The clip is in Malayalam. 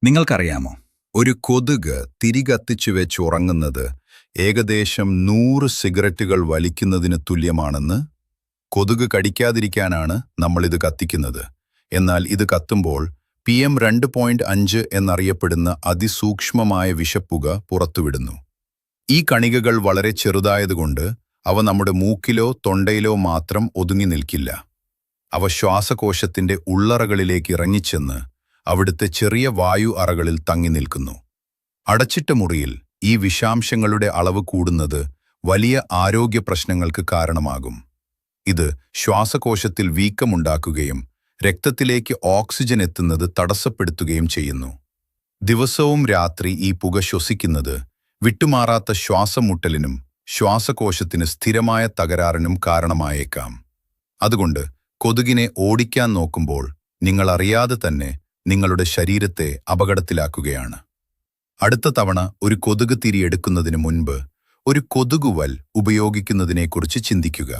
നിങ്ങൾക്കറിയാമോ, ഒരു കൊതുക് തിരി കത്തിച്ചു വെച്ച് ഉറങ്ങുന്നത് ഏകദേശം 100 സിഗരറ്റുകൾ വലിക്കുന്നതിന് തുല്യമാണെന്ന്? കൊതുക് കടിക്കാതിരിക്കാനാണ് നമ്മളിത് കത്തിക്കുന്നത്. എന്നാൽ ഇത് കത്തുമ്പോൾ PM 2.5 എന്നറിയപ്പെടുന്ന അതിസൂക്ഷ്മമായ വിഷപ്പുക പുറത്തുവിടുന്നു. ഈ കണികകൾ വളരെ ചെറുതായതുകൊണ്ട് അവ നമ്മുടെ മൂക്കിലോ തൊണ്ടയിലോ മാത്രം ഒതുങ്ങി നിൽക്കില്ല. അവ ശ്വാസകോശത്തിന്റെ ഉള്ളറകളിലേക്ക് ഇറങ്ങിച്ചെന്ന് അവിടുത്തെ ചെറിയ വായു അറകളിൽ തങ്ങി നിൽക്കുന്നു. അടച്ചിട്ട മുറിയിൽ ഈ വിഷാംശങ്ങളുടെ അളവ് കൂടുന്നത് വലിയ ആരോഗ്യ പ്രശ്നങ്ങൾക്ക് കാരണമാകും. ഇത് ശ്വാസകോശത്തിൽ വീക്കമുണ്ടാക്കുകയും രക്തത്തിലേക്ക് ഓക്സിജൻ എത്തുന്നത് തടസ്സപ്പെടുത്തുകയും ചെയ്യുന്നു. ദിവസവും രാത്രി ഈ പുക ശ്വസിക്കുന്നത് വിട്ടുമാറാത്ത ശ്വാസമുട്ടലിനും ശ്വാസകോശത്തിന് സ്ഥിരമായ തകരാറിനും കാരണമായേക്കാം. അതുകൊണ്ട് കൊതുകിനെ ഓടിക്കാൻ നോക്കുമ്പോൾ നിങ്ങൾ അറിയാതെ തന്നെ നിങ്ങളുടെ ശരീരത്തെ അപകടത്തിലാക്കുകയാണ്. അടുത്ത തവണ ഒരു കൊതുക് തിരി എടുക്കുന്നതിന് മുൻപ് ഒരു കൊതുകുവൽ ഉപയോഗിക്കുന്നതിനെക്കുറിച്ച് ചിന്തിക്കുക.